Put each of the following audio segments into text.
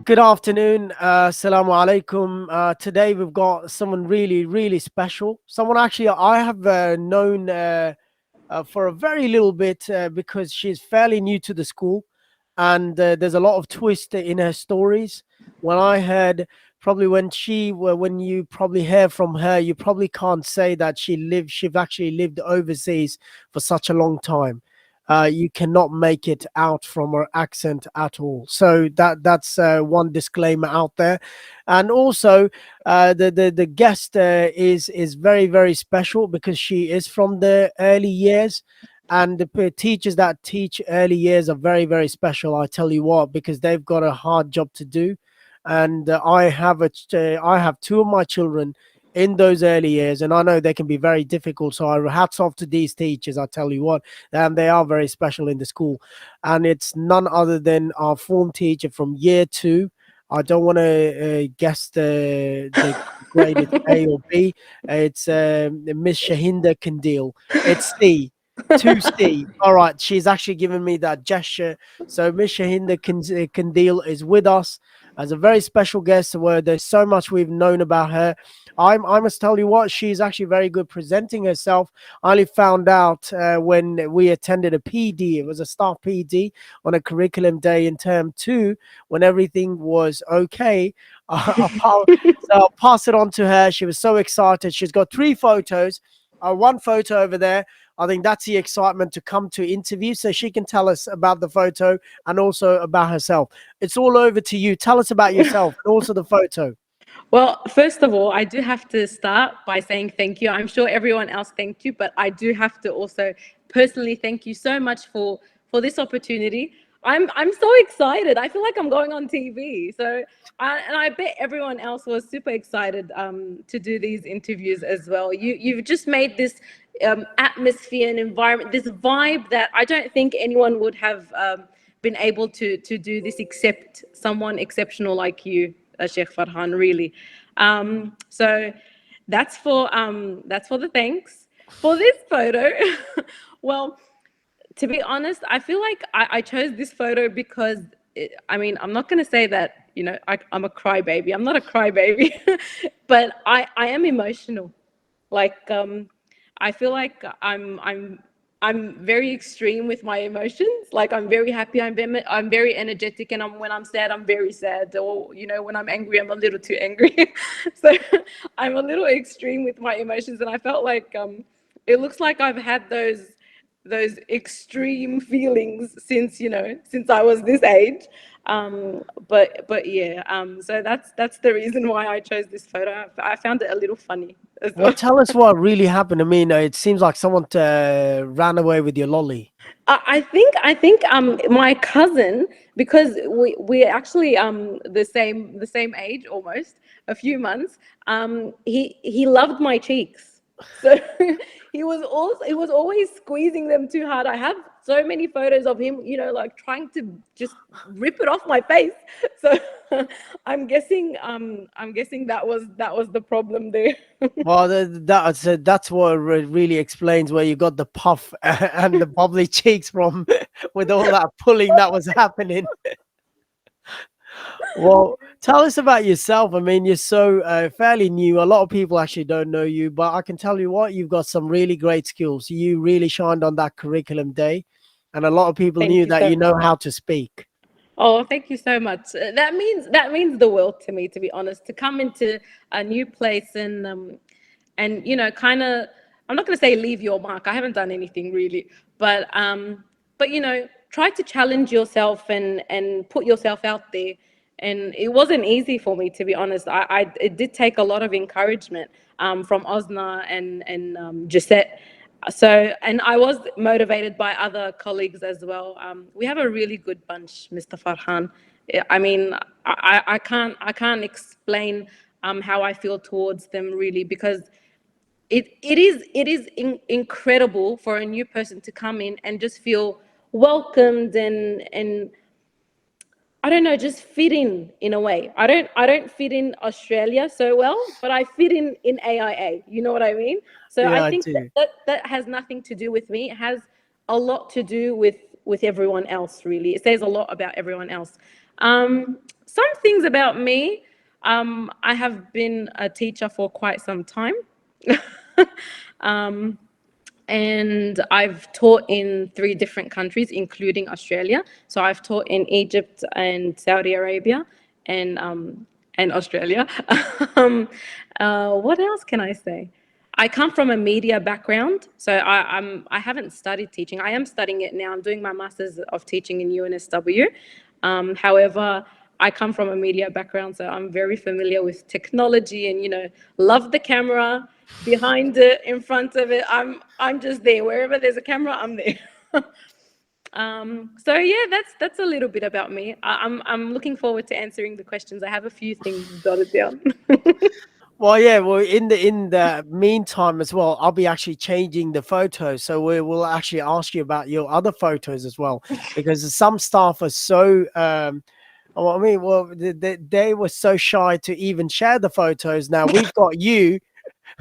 Good afternoon. Assalamu alaikum. Today we've got someone really, really special. Someone actually I have known for a very little bit because she's fairly new to the school, and there's a lot of twist in her stories. When I heard, probably when you probably hear from her, you probably can't say that she's actually lived overseas for such a long time. You cannot make it out from her accent at all. So that's one disclaimer out there, and also the guest is very, very special because she is from the early years, and the teachers that teach early years are very, very special. I tell you what, because they've got a hard job to do, and I have two of my children in those early years, and I know they can be very difficult. So I hats off to these teachers. I tell you what, and they are very special in the school, and it's none other than our form teacher from year 2. I don't want to guess the grade. It's A or B. It's Miss Shahenda Kandil. It's C. 2C. All right, she's actually given me that gesture. So Miss Shahenda Kandil is with us as a very special guest, where there's so much we've known about her. I must tell you what, she's actually very good presenting herself. I only found out when we attended a PD. It was a staff PD on a curriculum day in term 2, when everything was okay. So I'll pass it on to her. She was so excited. She's got 3 photos. One photo over there. I think that's the excitement to come to interview, so she can tell us about the photo and also about herself. It's all over to you. Tell us about yourself and also the photo. Well, first of all, I do have to start by saying thank you. I'm sure everyone else thanked you, but I do have to also personally thank you so much for this opportunity. I'm so excited. I feel like I'm going on TV. And I bet everyone else was super excited to do these interviews as well. You've just made this atmosphere and environment, this vibe that I don't think anyone would have been able to do this except someone exceptional like you, Sheikh Farhan, really. So that's for the thanks. For this photo, well, to be honest, I feel like I chose this photo because I mean, I'm not going to say that, I'm a crybaby. I'm not a crybaby, but I am emotional. Like, I feel like I'm very extreme with my emotions. Like, I'm very happy. I'm very energetic, and when I'm sad, I'm very sad. Or when I'm angry, I'm a little too angry. So I'm a little extreme with my emotions, and I felt like it looks like I've had those extreme feelings since I was this age. But yeah, so that's the reason why I chose this photo. I found it a little funny as Well, well. tell us what really happened. I mean, it seems like someone ran away with your lolly. I think my cousin, because we're actually the same age almost, a few months. He loved my cheeks, so he was always squeezing them too hard. I have so many photos of him, like trying to just rip it off my face. So I'm guessing that was the problem there. Well, that's what really explains where you got the puff and the bubbly cheeks from, with all that pulling that was happening. Well, tell us about yourself. I mean, you're so fairly new. A lot of people actually don't know you, but I can tell you what, you've got some really great skills. You really shined on that curriculum day, and a lot of people Thank knew you that so you much. know how to speak. Oh, thank you so much. That means the world to me, to be honest. To come into a new place and kind of, I'm not going to say leave your mark. I haven't done anything really, but try to challenge yourself and put yourself out there. And it wasn't easy for me, to be honest. It did take a lot of encouragement from Osna and Gisette. So, and I was motivated by other colleagues as well. We have a really good bunch, Mr. Farhan. I mean, I can't explain how I feel towards them really, because it is incredible for a new person to come in and just feel welcomed and I don't know, just fit in a way. I don't fit in Australia so well, but I fit in AIA. You know what I mean? So I Yeah, I think that do. that, that has nothing to do with me. It has a lot to do with everyone else. Really, it says a lot about everyone else. Some things about me. I have been a teacher for quite some time. um, and I've taught in 3 different countries, including Australia. So I've taught in Egypt and Saudi Arabia, and Australia. um, what else can I say? I come from a media background, so I haven't studied teaching. I am studying it now. I'm doing my masters of teaching in UNSW. However, I come from a media background, so I'm very familiar with technology, and love the camera, behind it, in front of it. I'm just there. Wherever there's a camera, I'm there. So yeah, that's a little bit about me. I'm looking forward to answering the questions. I have a few things jotted down. Well, yeah. Well, in the meantime as well, I'll be actually changing the photos, so we will actually ask you about your other photos as well, because some staff are so. Well, I mean, well, they were so shy to even share the photos. Now we've got you,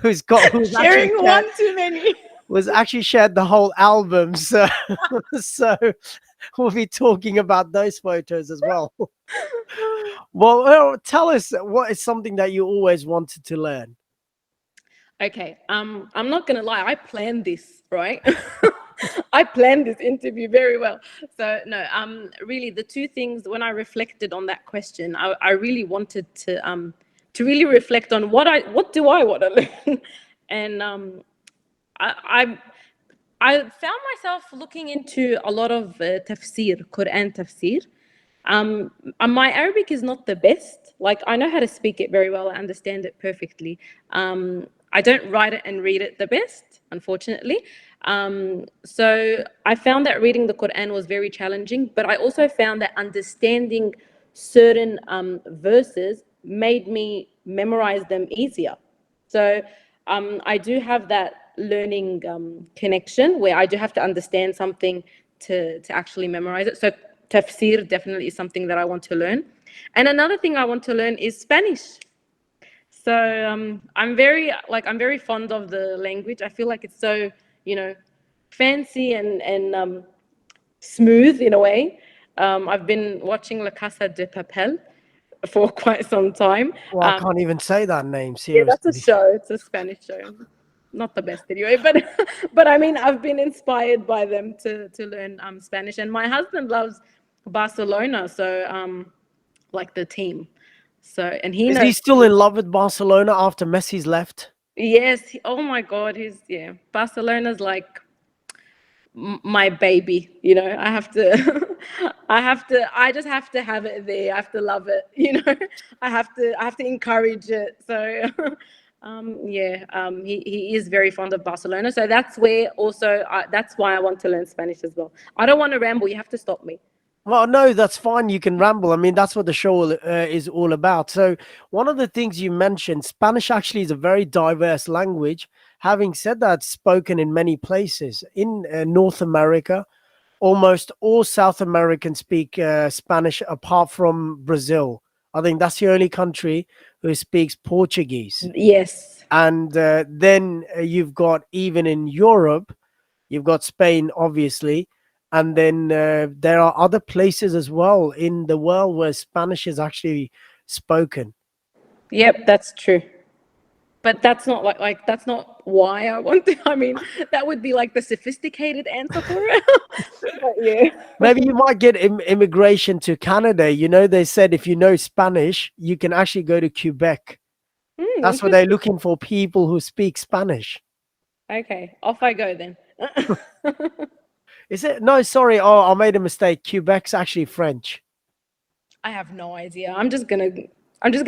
who's actually Sharing shared one too many. was actually shared the whole album. So, so we'll be talking about those photos as well. Well, tell us what is something that you always wanted to learn. Okay, I'm not gonna lie, I planned this, right? I planned this interview very well. So no, really the two things when I reflected on that question, I really wanted to really reflect on what do I want to learn, and I I found myself looking into a lot of tafsir, Quran tafsir. My Arabic is not the best. Like, I know how to speak it very well. I understand it perfectly. I don't write it and read it the best, unfortunately. So I found that reading the Quran was very challenging, but I also found that understanding certain verses made me memorize them easier. So I do have that learning connection where I do have to understand something to actually memorize it. So tafsir definitely is something that I want to learn. And another thing I want to learn is Spanish. So I'm very fond of the language. I feel like it's so, you know, fancy and smooth in a way. I've been watching La Casa de Papel for quite some time. Well, I can't even say that name Yeah, that's a seriously. show. It's a Spanish show. Not the best anyway, but but I mean, I've been inspired by them to learn Spanish, and my husband loves Barcelona, so like the team. So and he Is knows. he still in love with Barcelona after Messi's left? Yes. Oh my God, he's yeah. Barcelona's like my baby. I have to. I just have to have it there. I have to love it. I have to encourage it. So yeah, he is very fond of Barcelona. So that's where also that's why I want to learn Spanish as well. I don't want to ramble. You have to stop me. Well, no, that's fine. You can ramble. I mean, that's what the show is all about. So, one of the things you mentioned, Spanish actually is a very diverse language. Having said that, it's spoken in many places in North America. Almost all South Americans speak Spanish, apart from Brazil. I think that's the only country who speaks Portuguese. Yes. And then you've got, even in Europe, you've got Spain, obviously, and then there are other places as well in the world where Spanish is actually spoken. Yep, that's true. But that's not like that's not why I want to. I mean, that would be like the sophisticated answer for it. But yeah. Maybe you might get immigration to Canada. They said if you know Spanish, you can actually go to Quebec. That's what they're Interesting. looking for, people who speak Spanish. Okay, off I go then. Is it? No, sorry. Oh, I made a mistake. Quebec's actually French. I have no idea. I'm just gonna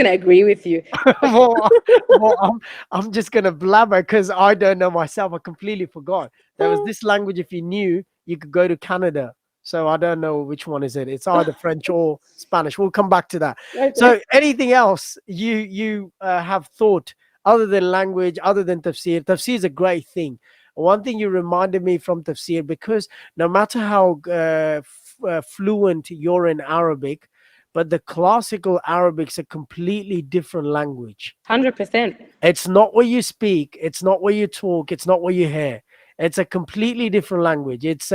agree with you. well, I'm just gonna blabber because I don't know myself. I completely forgot. There was this language. If you knew, you could go to Canada. So I don't know which one is it. It's either French or Spanish. We'll come back to that. Okay. So anything else you have thought other than language, other than tafsir? Tafsir is a great thing. One thing you reminded me from tafsir, because no matter how fluent you're in Arabic, but the classical Arabic's a completely different language. 100%. It's not what you speak, it's not what you talk, it's not what you hear. It's a completely different language. It's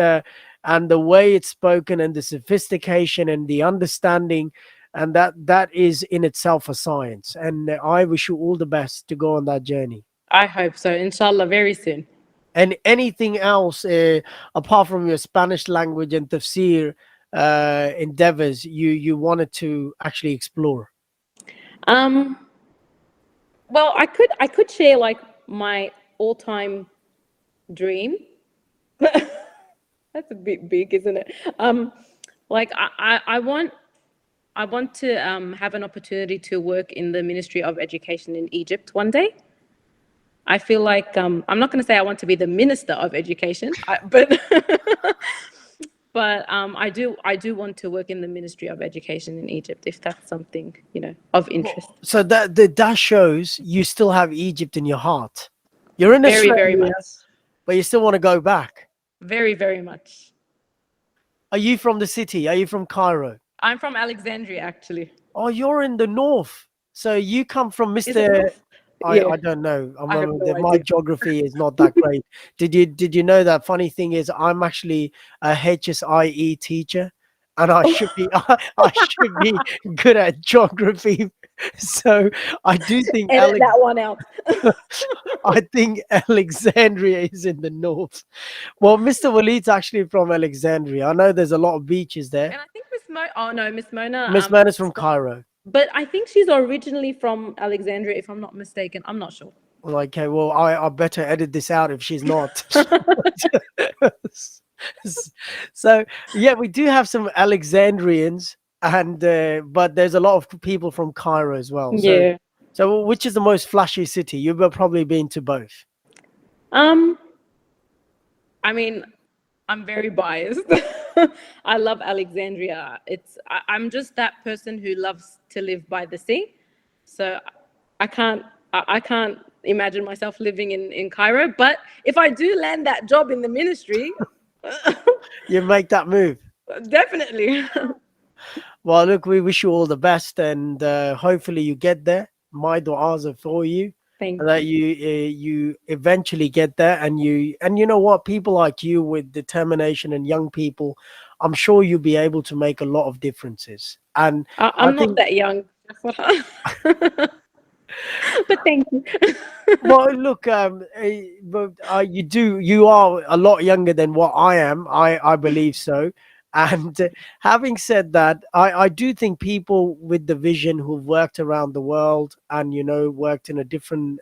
and the way it's spoken and the sophistication and the understanding, and that is in itself a science. And I wish you all the best to go on that journey. I hope so. Inshallah, very soon. And anything else apart from your Spanish language and tafsir endeavors you wanted to actually explore? Um, well, I could share like my all-time dream. That's a bit big, isn't it? Like I want to have an opportunity to work in the Ministry of Education in Egypt one day. I feel like I'm not going to say I want to be the Minister of Education, but I do want to work in the Ministry of Education in Egypt if that's something of interest. So that shows you still have Egypt in your heart. You're in Very, very Australia, much. but you still want to go back. Very, very much. Are you from the city? Are you from Cairo? I'm from Alexandria, actually. Oh, you're in the north. So you come from Is it Mr. North? Yeah, I don't know. I have no My idea. geography is not that great. Did you know that? Funny thing is, I'm actually a HSIE teacher, and I should be I should be good at geography. So I do think Edit that one out. I think Alexandria is in the north. Well, Mr. Waleed's actually from Alexandria. I know there's a lot of beaches there. And I think Miss Mo. Oh no, Miss Mona. Miss Manners from Cairo. But I think she's originally from Alexandria, if I'm not mistaken. I'm not sure. Okay, well, I better edit this out if she's not. So yeah, we do have some Alexandrians, and but there's a lot of people from Cairo as well. So Yeah. so which is the most flashy city? You've probably been to both. Um. I mean, I'm very biased. I love Alexandria. I'm just that person who loves to live by the sea. So I can't imagine myself living in Cairo. But if I do land that job in the ministry, You make that move. definitely. Well, look, we wish you all the best, and hopefully you get there. My du'as are for you, Thank and that you. you eventually get there. And you know what, people like you with determination and young people, I'm sure you'll be able to make a lot of differences. And I I'm not think, that young. But thank you. well, look, but you are a lot younger than what I am. I believe so. And having said that, I do think people with the vision who've worked around the world and worked in a different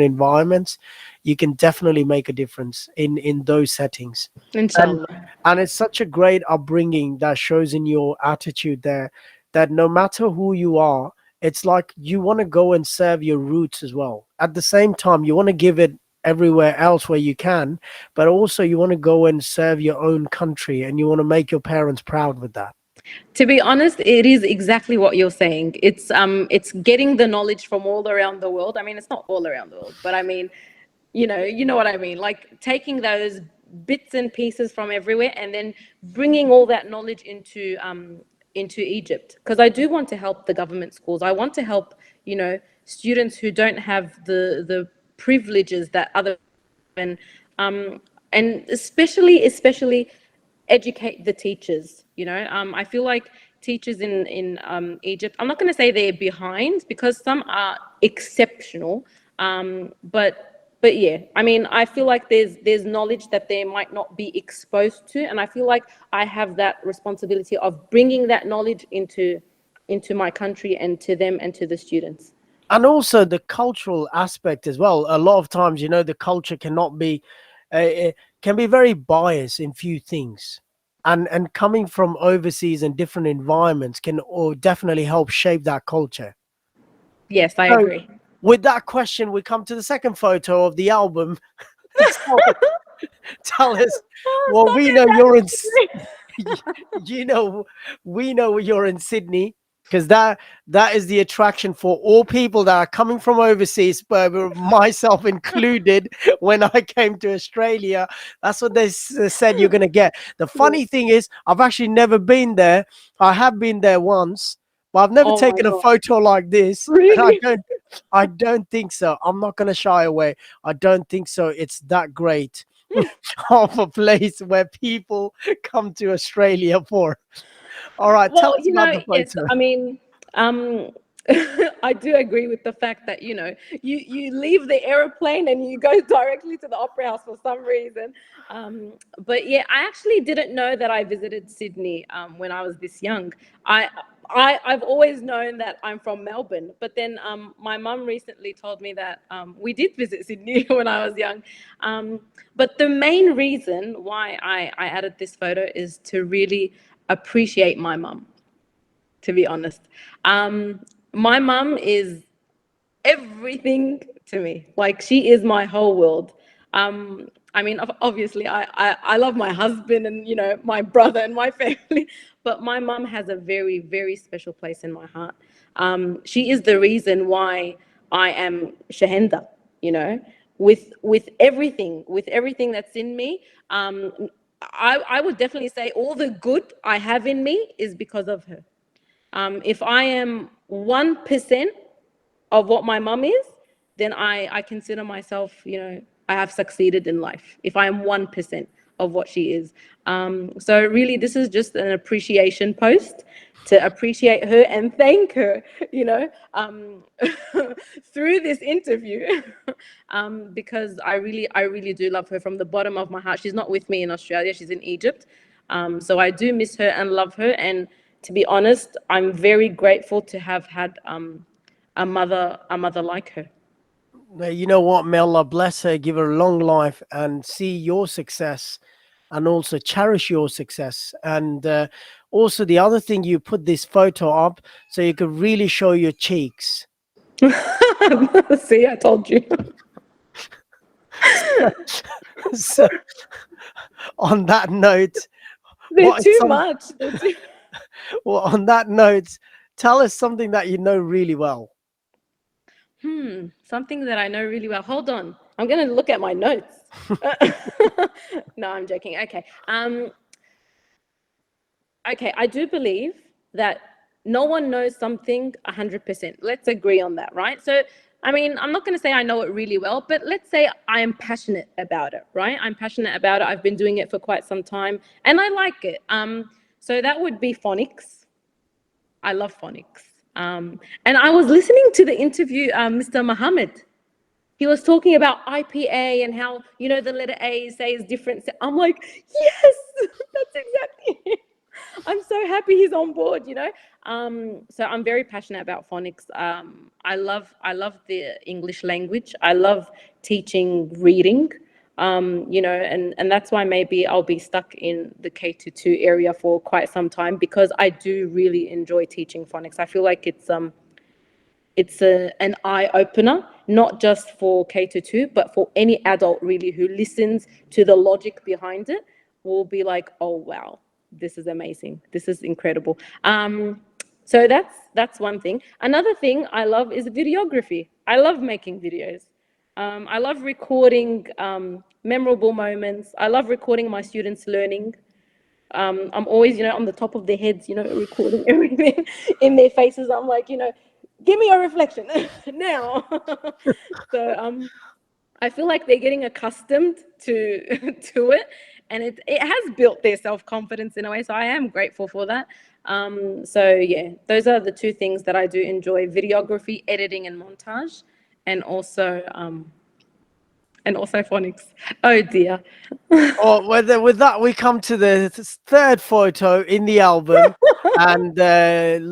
environments, you can definitely make a difference in those settings. And Inshallah. and it's such a great upbringing that shows in your attitude there, that no matter who you are, it's like you want to go and serve your roots as well. At the same time, you want to give it everywhere else where you can, but also you want to go and serve your own country, and you want to make your parents proud with that. To be honest, it is exactly what you're saying. It's getting the knowledge from all around the world. I mean, it's not all around the world, but I mean, you know what I mean. Like taking those bits and pieces from everywhere and then bringing all that knowledge into Egypt. Because I do want to help the government schools. I want to help students who don't have the privileges that other and and especially educate the teachers. I feel like teachers in Egypt, I'm not going to say they're behind because some are exceptional, but yeah, I mean, I feel like there's knowledge that they might not be exposed to, and I feel like I have that responsibility of bringing that knowledge into my country and to them and to the students. And also the cultural aspect as well. A lot of times, the culture cannot be can be very biased in few things, and coming from overseas and different environments can or definitely help shape that culture. Yes, I So agree. with that question, we come to the second photo of the album. tell, tell us, Oh, well, stop we it, know you're in that's you know we know you're in Sydney, because that is the attraction for all people that are coming from overseas, but myself included. When I came to Australia, that's what they said you're going to get. The funny thing is, I've actually never been there. I have been there once, but I've never Oh my taken a God. photo like this, and Really? I don't think so. I'm not going to shy away. I don't think so. It's that great. of a place where people come to Australia for. All right, tell Well, us about the yes, photo. I mean, um, I do agree with the fact that, you leave the aeroplane and you go directly to the Opera House for some reason. But yeah, I actually didn't know that I visited Sydney when I was this young. I, I've always known that I'm from Melbourne, but then my mum recently told me that we did visit Sydney when I was young. But the main reason why I added this photo is to really appreciate my mum, to be honest. My mum is everything to me. Like, she is my whole world. I mean, obviously, I love my husband and, my brother and my family, but my mum has a very, very special place in my heart. She is the reason why I am Shahenda, you know, with everything that's in me. I would definitely say all the good I have in me is because of her. If I am 1% of what my mum is, then I consider myself, I have succeeded in life. If I am 1% of what she is. So really, this is just an appreciation post to appreciate her and thank her, through this interview, because I really do love her from the bottom of my heart. She's not with me in Australia; she's in Egypt. So I do miss her and love her. And to be honest, I'm very grateful to have had a mother like her. Now, you know what? May Allah bless her, give her a long life, and see your success, and also cherish your success. And also, the other thing, you put this photo up so you could really show your cheeks. See, I told you. So, on that note, They're what is too some? much. They're too... Well, on that note, tell us something that you know really well. Something that I know really well. Hold on. I'm going to look at my notes. No, I'm joking. Okay. Okay, I do believe that no one knows something 100%. Let's agree on that, right? So, I mean, I'm not going to say I know it really well, but let's say I am passionate about it, right? I'm passionate about it. I've been doing it for quite some time and I like it. So that would be phonics. I love phonics. And I was listening to the interview, Mr. Muhammad. He was talking about IPA and how, the letter A says different. I'm like, yes, that's exactly it. I'm so happy he's on board. So I'm very passionate about phonics. I love the English language. I love teaching reading. And that's why maybe I'll be stuck in the K to 2 area for quite some time, because I do really enjoy teaching phonics. I feel like it's an eye opener, not just for K to 2, but for any adult really who listens to the logic behind it, will be like, oh wow, this is amazing, this is incredible. So that's one thing. Another thing I love is videography. I love making videos. I love recording memorable moments. I love recording my students learning. I'm always, on the top of their heads, recording everything in their faces. I'm like, give me a reflection now. So I feel like they're getting accustomed to to it, and it has built their self-confidence in a way. So I am grateful for that. So yeah, those are the two things that I do enjoy: videography, editing, and montage, and also phonics. Oh dear. Oh, with that, we come to the third photo in the album. And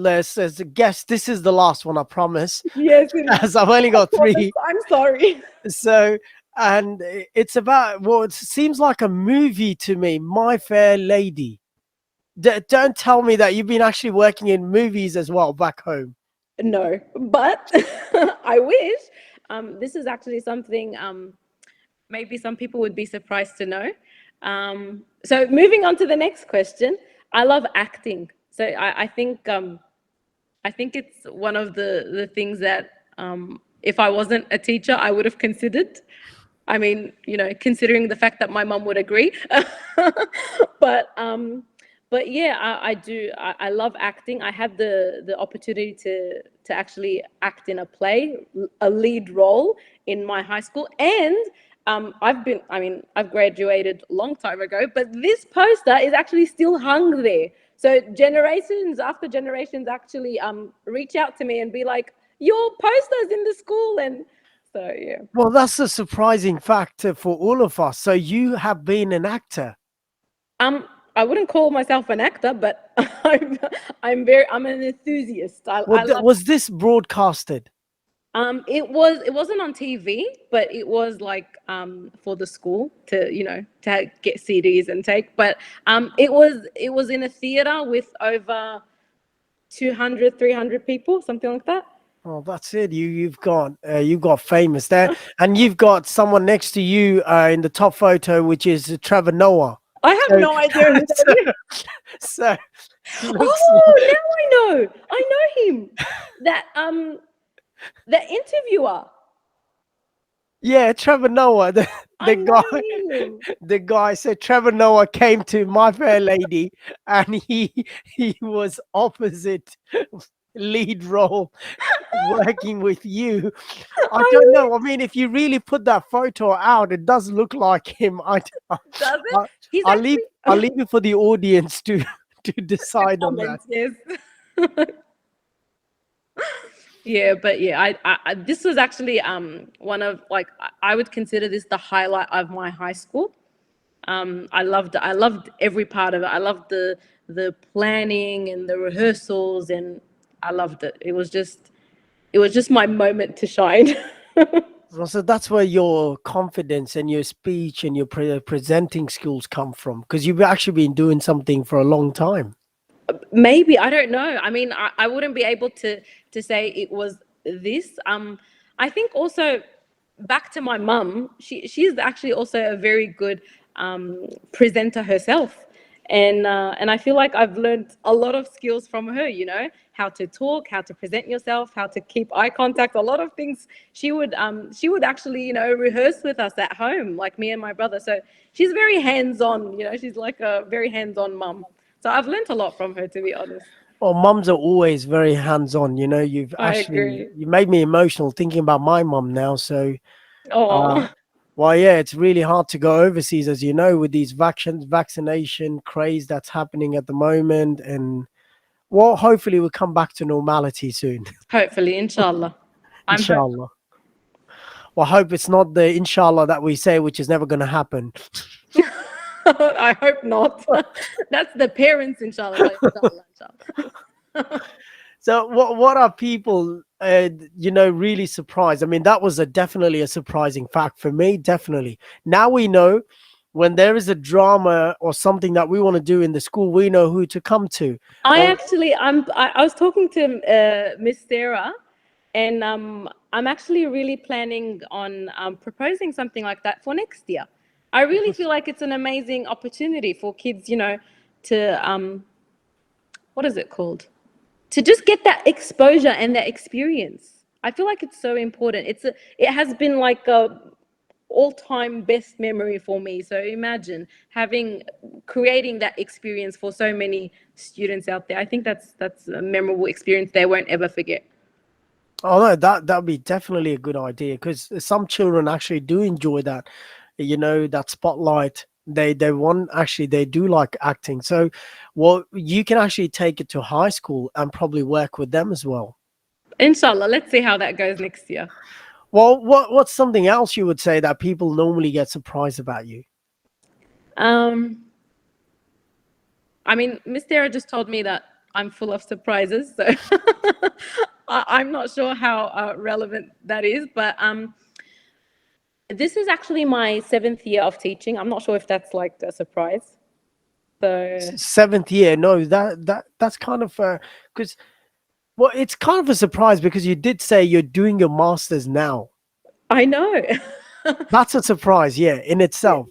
let's guess this is the last one, I promise, Yes, it is. as I've only I got promise. three. I'm sorry. So, and it's about, well, it seems like a movie to me, My Fair Lady. Don't tell me that you've been actually working in movies as well back home. No, but I wish. This is actually something maybe some people would be surprised to know. So moving on to the next question, I love acting. So I think it's one of the things that if I wasn't a teacher, I would have considered. I mean, considering the fact that my mum would agree. but but yeah, I do. I love acting. I had the opportunity to actually act in a play, a lead role in my high school, and I've graduated a long time ago, but this poster is actually still hung there. So generations after generations actually reach out to me and be like, your poster's in the school. And so, yeah. Well, that's a surprising fact for all of us. So you have been an actor. Um, I wouldn't call myself an actor, but I'm an enthusiast. I love. Was this broadcasted? It wasn't on TV, but it was like for the school to to get CDs and take. But it was in a theater with over 200, 300 people, something like that. Oh, that's it. You've got famous there, and you've got someone next to you in the top photo, which is Trevor Noah. I have So, no idea who so, that is. so looks Oh, now I know. I know him. That the interviewer. yeah, Trevor Noah, I the know guy, him. the guy. So Trevor Noah came to My Fair Lady, and he was opposite lead role working with you. I I don't know. I wish. mean, if you really put that photo out, it does look like him. Does it? I He's I'll actually leave it for the audience to to the decide on that. comments. Yes. Yeah, but yeah, this was actually one of like I would consider this the highlight of my high school. I loved every part of it. I loved the planning and the rehearsals, and I loved it. It was just my moment to shine. So that's where your confidence and your speech and your presenting skills come from, because you've actually been doing something for a long time. Maybe, I don't know. I mean, I wouldn't be able to say it was this. I think also back to my mum. She's actually also a very good presenter herself, and I feel like I've learned a lot of skills from her. How to talk, how to present yourself, how to keep eye contact. A lot of things she would actually rehearse with us at home, like me and my brother. So she's very hands on. She's like a very hands on mum. So I've learned a lot from her, to be honest. Well, mums are always very hands-on. You've I actually agree. you made me emotional thinking about my mum now. So, uh, Oh, well, yeah, it's really hard to go overseas, as you know, with these vaccination craze that's happening at the moment, and well, hopefully we'll come back to normality soon, hopefully, inshallah. I'm hopeful. inshallah. Well, I hope it's not the inshallah that we say, which is never going to happen. I hope not. That's the parents, inshallah. But inshallah, inshallah. So, what are people, really surprised? I mean, that was definitely a surprising fact for me. Definitely. Now we know when there is a drama or something that we want to do in the school, we know who to come to. I Well, actually, I was talking to Miss Sarah, and I'm actually really planning on proposing something like that for next year. I really feel like it's an amazing opportunity for kids, to what is it called? To just get that exposure and that experience. I feel like it's so important. It has been like a all-time best memory for me. So imagine creating that experience for so many students out there. I think that's a memorable experience they won't ever forget. oh no, that'd be definitely a good idea, because some children actually do enjoy that, that spotlight. They want, actually they do like acting. So, well, you can actually take it to high school and probably work with them as well. Inshallah, let's see how that goes next year. Well, what's something else you would say that people normally get surprised about you? Um, I mean, Miss Dara just told me that I'm full of surprises, so I'm not sure how relevant that is. But this is actually my 7th year of teaching. I'm not sure if that's like a surprise. So Seventh year? No, that's kind of because, well, it's kind of a surprise because you did say you're doing your masters now. I know. That's a surprise, yeah, in Yeah. itself.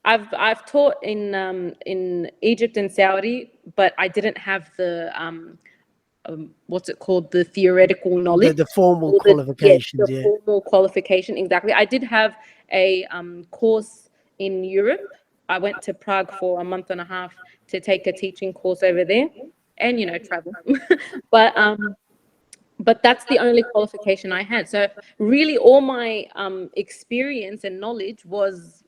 I've taught in Egypt and Saudi, but I didn't have the what's it called, the theoretical knowledge The formal or the qualifications, yeah. formal qualification. Exactly. I did have a course in Europe. I went to Prague for a month and a half to take a teaching course over there, and travel. but but that's the only qualification I had. So really, all my experience and knowledge was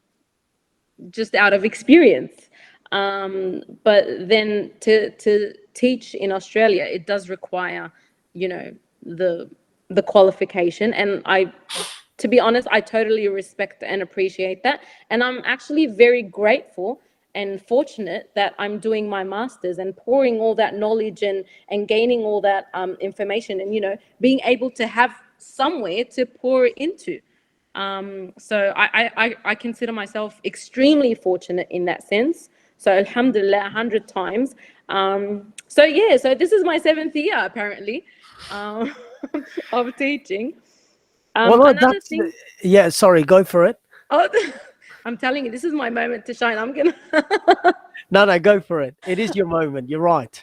just out of experience. But then to teach in Australia, it does require, you know, the the qualification, and I, to be honest, I totally respect and appreciate that, and I'm actually very grateful and fortunate that I'm doing my masters and pouring all that knowledge and gaining all that information, and being able to have somewhere to pour it into. So I consider myself extremely fortunate in that sense. So alhamdulillah, 100 times. So yeah, so this is my seventh year apparently, um, of teaching. Well, no, Another that's thing, yeah. Sorry, go for it. oh, I'm telling you, this is my moment to shine. I'm gonna. No, no, go for it. It is your moment. You're right.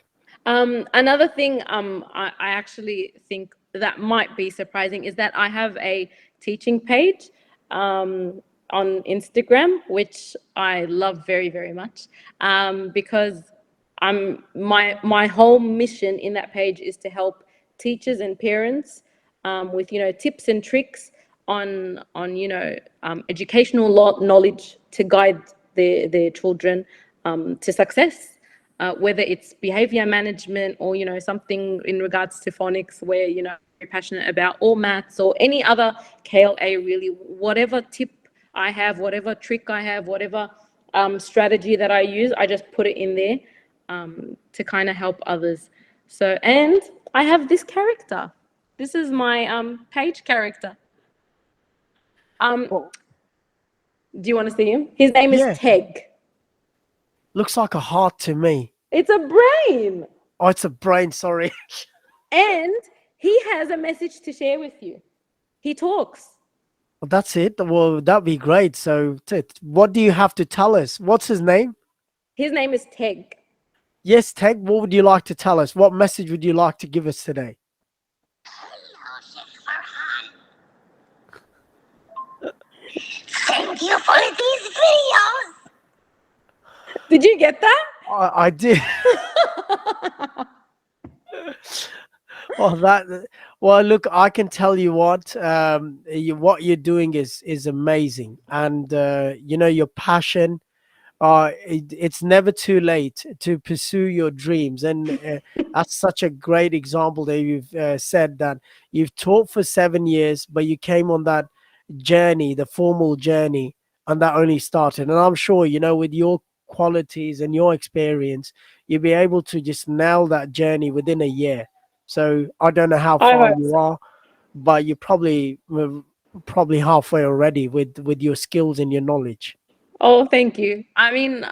Another thing, I actually think that might be surprising is that I have a teaching page on Instagram, which I love very, very much, because my whole mission in that page is to help teachers and parents with tips and tricks on educational knowledge to guide their children to success, whether it's behavior management or something in regards to phonics, where I'm very passionate about, or maths or any other KLA, really. Whatever tip I have, whatever trick I have, whatever strategy that I use, I just put it in there to kind of help others. So, and I have this character. This is my page character. um Well, do you want to see him? His name is yeah, Teg. looks like a heart to me. It's a brain. Oh, it's a brain. Sorry. And he has a message to share with you. He talks. Well, that's it. Well, that'd be great. So, what do you have to tell us? What's his name? His name is Teg. Yes, Tech. What would you like to tell us? What message would you like to give us today? Thank you for these videos. Did you get that? I did. Well, well, look, I can tell you what, what you're doing is amazing, and your passion. It's never too late to pursue your dreams, and that's such a great example that you've said that you've taught for 7 years, but you came on that journey, the formal journey, and that only started. And I'm sure, with your qualities and your experience, you'll be able to just nail that journey within a year. So I don't know how I far hope you so. are, but you're probably halfway already with your skills and your knowledge. Oh, thank you. I mean,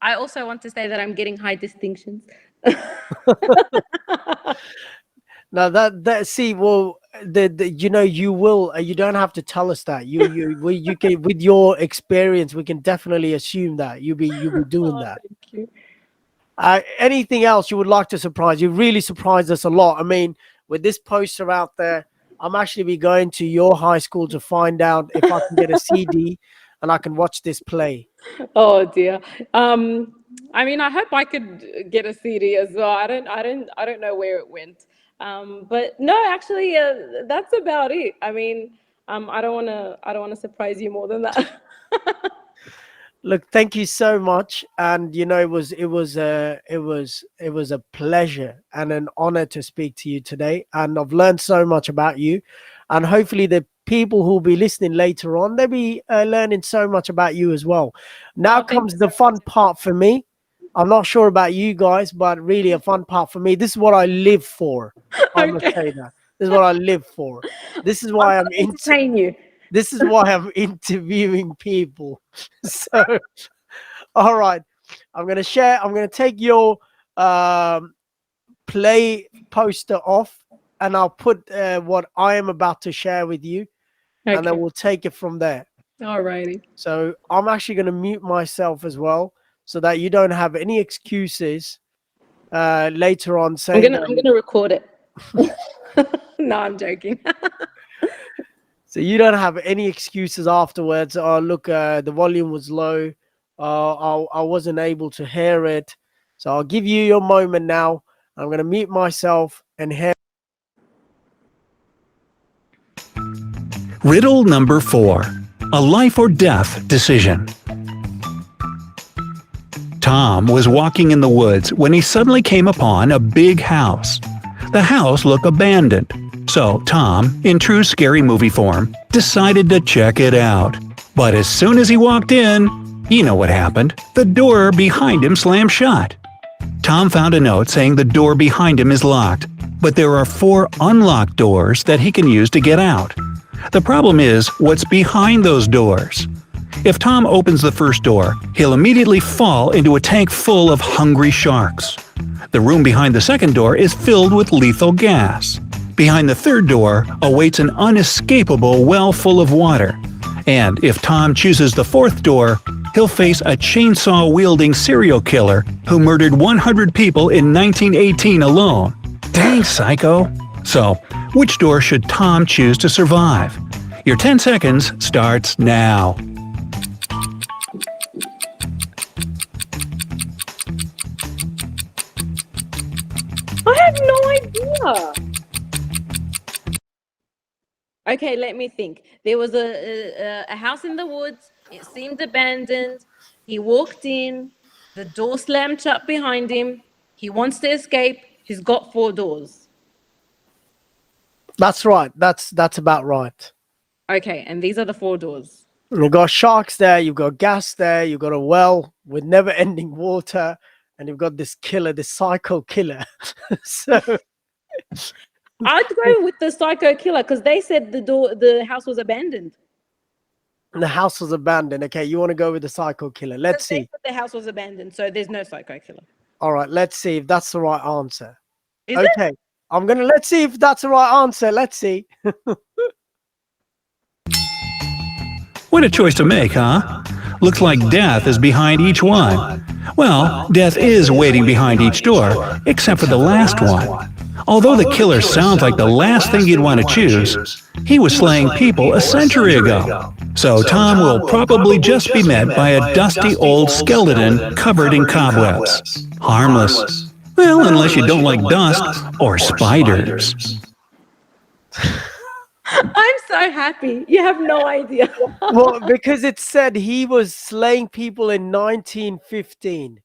I also want to say that I'm getting high distinctions. Now that see, well, the you will, you don't have to tell us that. You can, with your experience, we can definitely assume that you'll be doing Oh, that. thank you. Anything else you would like to surprise? You really surprised us a lot. I mean, with this poster out there, I'm actually be going to your high school to find out if I can get a CD and I can watch this play. Oh dear. I mean, I hope I could get a CD as well. I don't know where it went. But no, actually, that's about it. I mean, I don't wanna surprise you more than that. Look, thank you so much, and it was a pleasure and an honor to speak to you today, and I've learned so much about you, and hopefully the people who'll be listening later on, they'll be learning so much about you as well. Now Oh, thank comes you the so much. fun part for me. I'm not sure about you guys, but really a fun part for me. This is what I live for. I must Okay, say that. This is what I live for. This is I'm why I'm gonna into. entertain you. This is why I'm interviewing people. So, all right, I'm gonna share. I'm gonna take your um, play poster off, and I'll put what I am about to share with you, and then Okay. we'll take it from there. Alrighty. So I'm actually gonna mute myself as well, so that you don't have any excuses later on I'm saying gonna that. I'm gonna record it. No, I'm joking. So you don't have any excuses afterwards. Oh, look, the volume was low. I wasn't able to hear it. So I'll give you your moment now. I'm going to mute myself and hear. Riddle number 4. A life or death decision. Tom was walking in the woods when he suddenly came upon a big house. The house looked abandoned, so Tom, in true scary movie form, decided to check it out. But as soon as he walked in, you know what happened. The door behind him slammed shut. Tom found a note saying the door behind him is locked, but there are 4 unlocked doors that he can use to get out. The problem is what's behind those doors. If Tom opens the first door, he'll immediately fall into a tank full of hungry sharks. The room behind the second door is filled with lethal gas. Behind the third door awaits an unescapable well full of water. And if Tom chooses the fourth door, he'll face a chainsaw-wielding serial killer who murdered 100 people in 1918 alone. Dang, psycho! So, which door should Tom choose to survive? Your 10 seconds starts now. I have no idea. Okay, let me think. There was a house in the woods. It seemed abandoned. He walked in. The door slammed shut behind him. He wants to escape. He's got 4 doors. That's right. That's about right. Okay, and these are the 4 doors. You've got sharks there, you've got gas there, you've got a well with never-ending water, and you've got this killer, this psycho killer. So I'd go with the psycho killer because they said the house was abandoned. the house was abandoned. Okay, you want to go with the psycho killer. Let's They see. said the house was abandoned, so there's no psycho killer. All right, let's see if that's the right answer. Is it? Okay, let's see if that's the right answer. Let's see. What a choice to make, huh? Looks like death is behind each one. Well, death is waiting behind each door, except for the last one. Although the killer sounds like the last thing you'd want to choose, he was slaying people a century ago. So Tom will probably just be met by a dusty old skeleton covered in cobwebs. Harmless. Well, unless you don't like dust or spiders. I'm so happy. You have no idea. Well, because it said he was slaying people in 1915.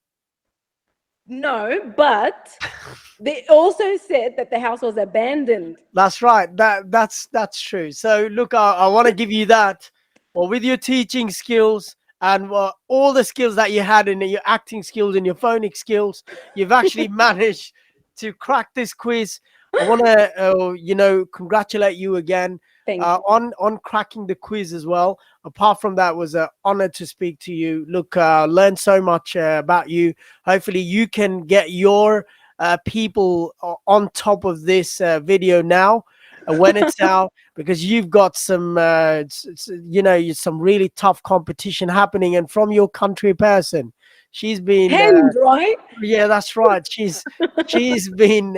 No, but they also said that the house was abandoned. That's right. That's true. So look, I want to give you that. Well, with your teaching skills and all the skills that you had in your acting skills and your phonics skills, you've actually managed to crack this quiz. I want to, congratulate you again Thank you. on cracking the quiz as well. Apart from that, it was an honor to speak to you. Look, learned so much about you. Hopefully, you can get your people on top of this video now when it's out, because you've got some, some really tough competition happening, and from your country person. She's been Right? yeah, that's right. She's been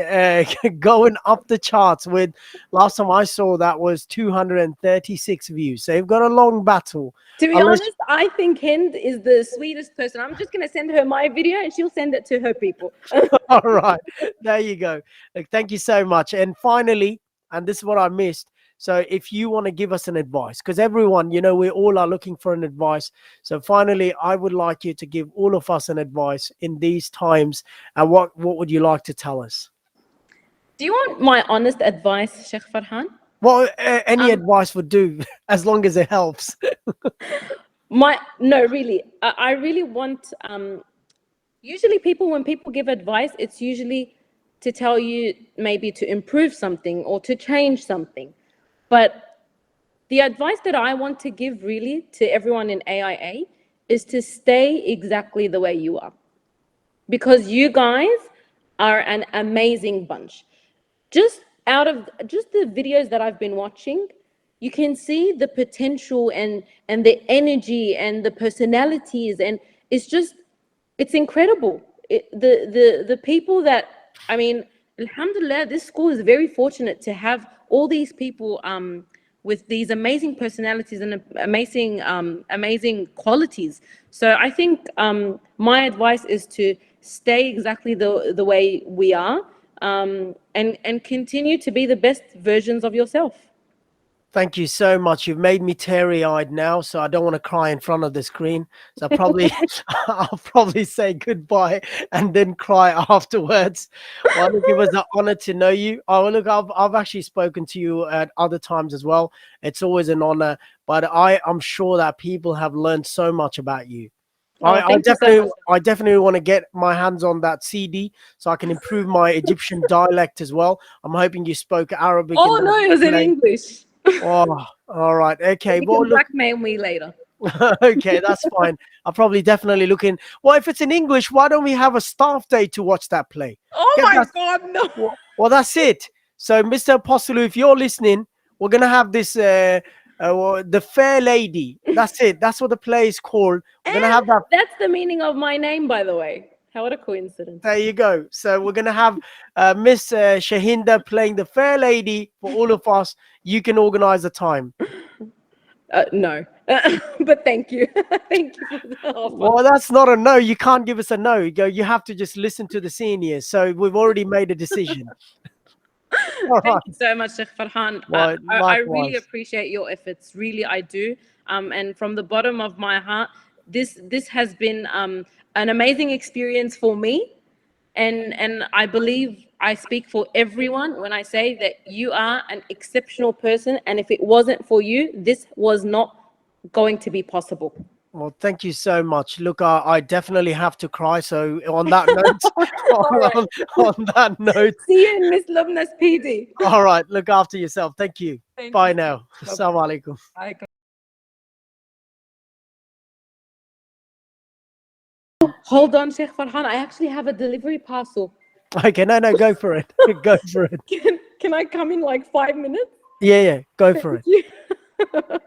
going up the charts with, last time I saw that was 236 views. So you've got a long battle. To be honest, I think Hind is the sweetest person. I'm just going to send her my video and she'll send it to her people. All right, there you go. Look, thank you so much. And finally, and this is what I missed. So if you want to give us an advice, because everyone, we all are looking for an advice. So finally, I would like you to give all of us an advice in these times. And what would you like to tell us? Do you want my honest advice, Sheikh Farhan? Well, any advice would do, as long as it helps. No, really. I really want, usually when people give advice, it's usually to tell you maybe to improve something or to change something. But the advice that I want to give really to everyone in AIA is to stay exactly the way you are. Because you guys are an amazing bunch. Just the videos that I've been watching, you can see the potential and the energy and the personalities, and it's incredible. The people that, alhamdulillah, this school is very fortunate to have all these people with these amazing personalities and amazing qualities. So I think my advice is to stay exactly the way we are, and continue to be the best versions of yourself. Thank you so much. You've made me teary-eyed now, so I don't want to cry in front of the screen. So probably I'll probably say goodbye and then cry afterwards. Well, look, it was an honor to know you. Oh, look, I've actually spoken to you at other times as well. It's always an honor, but I'm sure that people have learned so much about you. Oh, thank you so much. I definitely want to get my hands on that CD so I can improve my Egyptian dialect as well. I'm hoping you spoke Arabic in Oh that no, it was in play. English. Oh, all right. Okay. You Well, can look. blackmail me later. Okay, that's fine. I'll probably definitely look in. Well, if it's in English, why don't we have a staff day to watch that play? Oh Get my that. God, no. Well, that's it. So, Mr. Apostolo, if you're listening, we're gonna have this. The Fair Lady. That's it. That's what the play is called. We're gonna And have that. that's the meaning of my name, by the way. How what a coincidence. There you go. So we're gonna have Miss Shahenda playing the Fair Lady for all of us. You can organize a time. No, but thank you. Thank you for the offer. Well, that's not a no. You can't give us a no. You have to just listen to the seniors. So we've already made a decision. All right. Thank you so much, Sheikh Farhan. Well, I really likewise. appreciate your efforts. Really, I do. And from the bottom of my heart, this has been an amazing experience for me. And I believe I speak for everyone when I say that you are an exceptional person. And if it wasn't for you, this was not going to be possible. Well, thank you so much. Look, I definitely have to cry. So on that note, All right. on that note, See you in Miss Lumna's PD. all right. Look after yourself. Thank you. Thank Bye you. now. Bye-bye. Assalamu alaikum. Hold on, Sheikh Farhan. I actually have a delivery parcel. Okay, no, go for it. Go for it. Can I come in like 5 minutes? Yeah, go for it. Thank you.